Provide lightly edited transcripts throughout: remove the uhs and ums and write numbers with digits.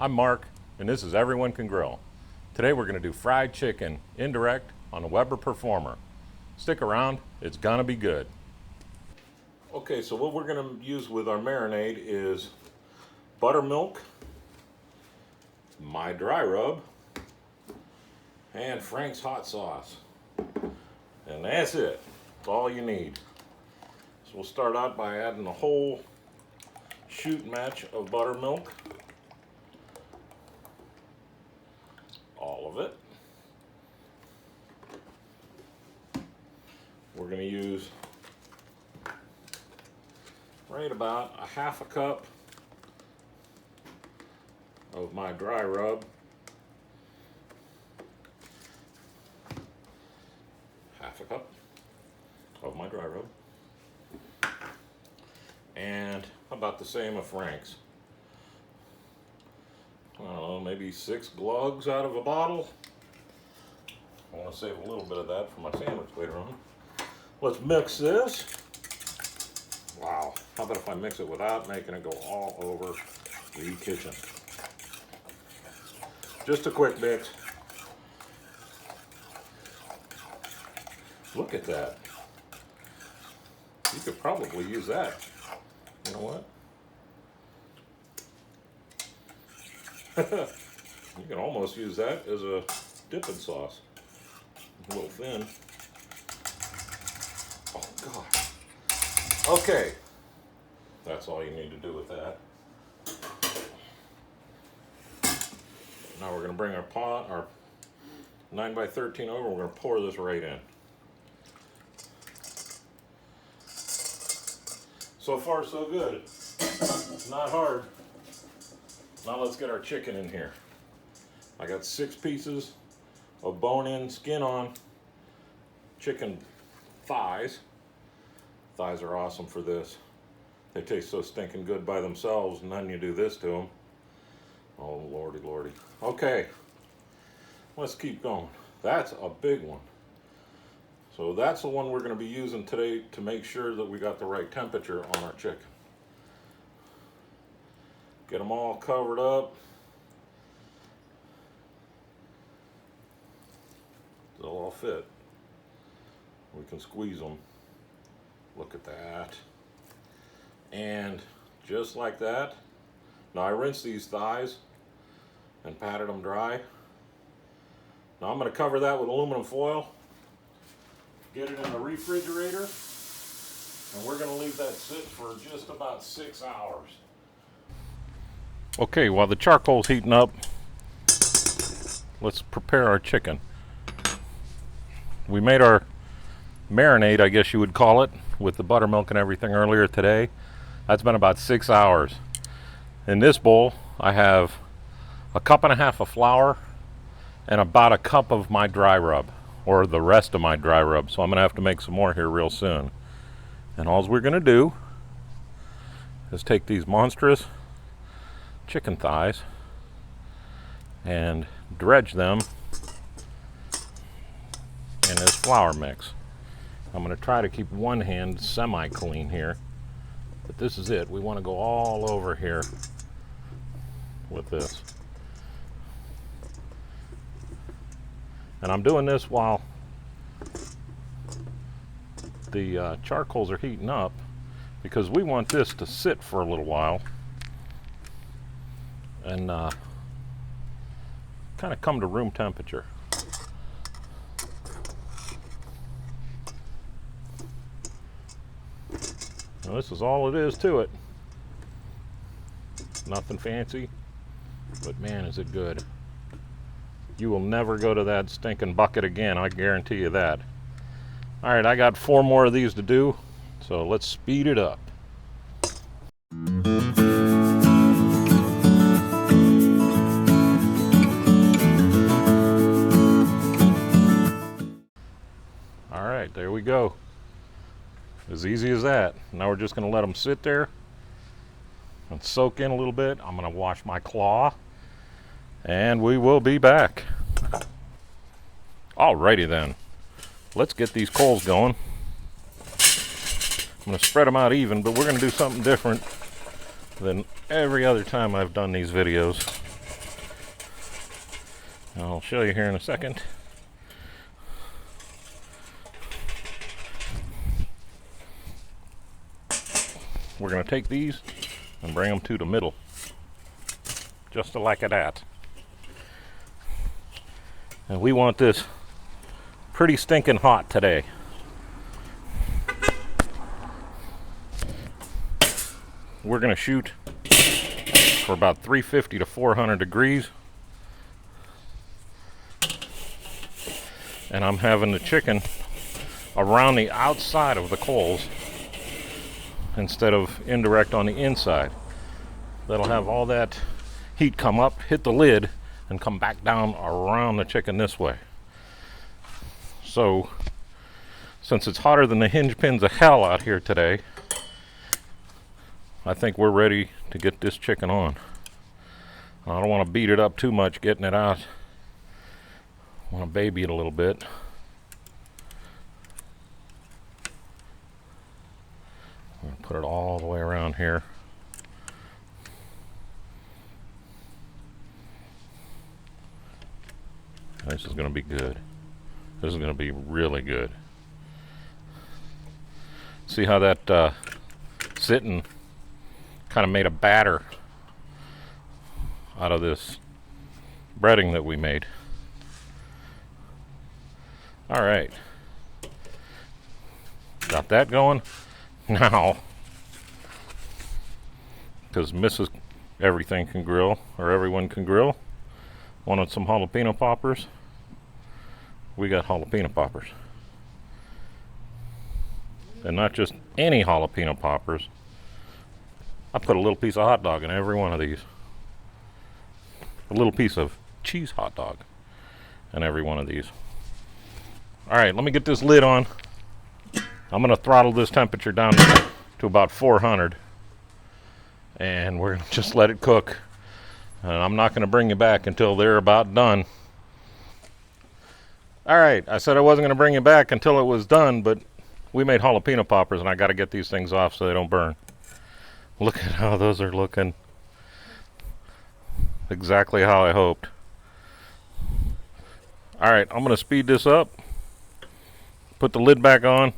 I'm Mark, and this is Everyone Can Grill. Today we're going to do fried chicken, indirect, on the Weber Performer. Stick around, it's going to be good. Okay, so what we're going to use with our marinade is buttermilk, my dry rub, and Frank's hot sauce. And that's it. That's all you need. So we'll start out by adding a whole shoot match of buttermilk. All of it. We're going to use right about a half a cup of my dry rub. Half a cup of my dry rub. And about the same of Frank's. I don't know, maybe 6 glugs out of a bottle. I want to save a little bit of that for my sandwich later on. Let's mix this. Wow, how about if I mix it without making it go all over the kitchen? Just a quick mix. Look at that. You could probably use that. You know what? You can almost use that as a dipping sauce. A little thin. Oh God. Okay. That's all you need to do with that. Now we're going to bring our pot, our 9x13 over. We're going to pour this right in. So far so good. Not hard. Now let's get our chicken in here. I got 6 pieces of bone-in, skin-on chicken thighs. Thighs are awesome for this. They taste so stinking good by themselves, and then you do this to them. Oh, lordy, lordy. Okay, let's keep going. That's a big one. So that's the one we're going to be using today to make sure that we got the right temperature on our chicken. Get them all covered up. They'll all fit. We can squeeze them. Look at that. And just like that. Now I rinsed these thighs and patted them dry. Now I'm going to cover that with aluminum foil. Get it in the refrigerator. And we're going to leave that sit for just about 6 hours. Okay, while the charcoal's heating up, let's prepare our chicken. We made our marinade, I guess you would call it, with the buttermilk and everything earlier today. That's been about 6 hours. In this bowl, I have a cup and a half of flour and about a cup of my dry rub, or the rest of my dry rub. So I'm going to have to make some more here real soon. And all we're going to do is take these monstrous chicken thighs and dredge them in this flour mix. I'm going to try to keep one hand semi-clean here, but this is it. We want to go all over here with this. And I'm doing this while the charcoals are heating up, because we want this to sit for a little while and kind of come to room temperature. Now this is all it is to it. Nothing fancy, but man, is it good. You will never go to that stinking bucket again, I guarantee you that. All right, I got 4 more of these to do, so let's speed it up. All right, there we go. As easy as that. Now we're just going to let them sit there and soak in a little bit. I'm going to wash my claw, and we will be back. Alrighty then. Let's get these coals going. I'm going to spread them out even, but we're going to do something different than every other time I've done these videos. I'll show you here in a second. We're going to take these and bring them to the middle, just like that. And we want this pretty stinking hot today. We're going to shoot for about 350 to 400 degrees. And I'm having the chicken around the outside of the coals instead of indirect on the inside. That'll have all that heat come up, hit the lid, and come back down around the chicken this way. So, since it's hotter than the hinge pins of hell out here today, I think we're ready to get this chicken on. I don't want to beat it up too much getting it out. I want to baby it a little bit. I'm going to put it all the way around here. This is going to be good. This is going to be really good. See how that sitting kind of made a batter out of this breading that we made. All right. Got that going. Now, because Mrs. Everything can grill, or everyone can grill, wanted some jalapeno poppers. We got jalapeno poppers. And not just any jalapeno poppers. I put a little piece of hot dog in every one of these. A little piece of cheese hot dog in every one of these. All right, let me get this lid on. I'm going to throttle this temperature down to about 400. And we're going to just let it cook. And I'm not going to bring you back until they're about done. All right, I said I wasn't going to bring you back until it was done, but we made jalapeno poppers, and I got to get these things off so they don't burn. Look at how those are looking. Exactly how I hoped. All right, I'm going to speed this up, put the lid back on,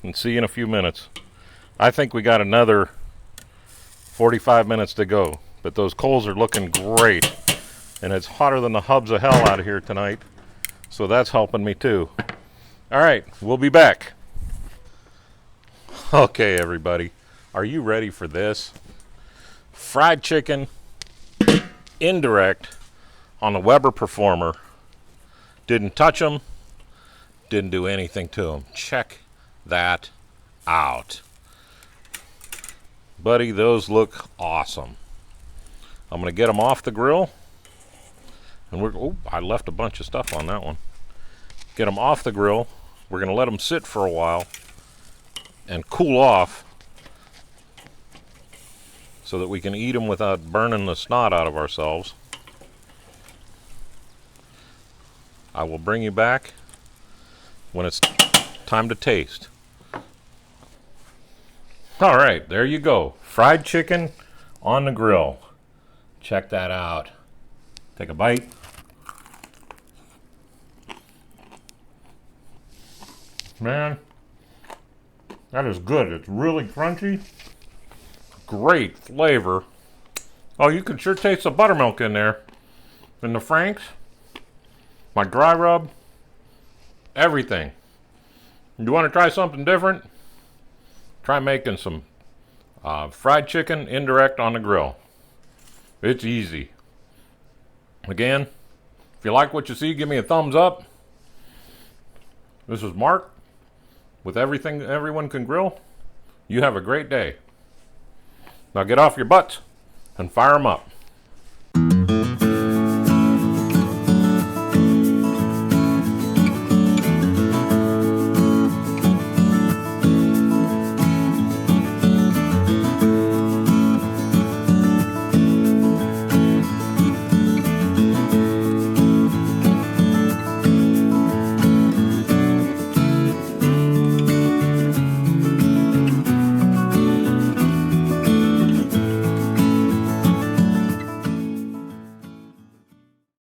and see you in a few minutes. I think we got another 45 minutes to go, but those coals are looking great, and it's hotter than the hubs of hell out of here tonight, so that's helping me too. All right, we'll be back. Okay, everybody, are you ready for this? Fried chicken, indirect, on the Weber Performer. Didn't touch them, didn't do anything to them. Check that out. Buddy, those look awesome. I'm going to get them off the grill. And oh, I left a bunch of stuff on that one. Get them off the grill. We're going to let them sit for a while and cool off so that we can eat them without burning the snot out of ourselves. I will bring you back when it's time to taste. All right, there you go. Fried chicken on the grill. Check that out. Take a bite. Man, that is good. It's really crunchy. Great flavor. Oh, you can sure taste the buttermilk in there. And the Franks. My dry rub. Everything. You want to try something different? Try making some fried chicken indirect on the grill. It's easy. Again, if you like what you see, give me a thumbs up. This is Mark with Everything Everyone Can Grill. You have a great day. Now get off your butts and fire them up.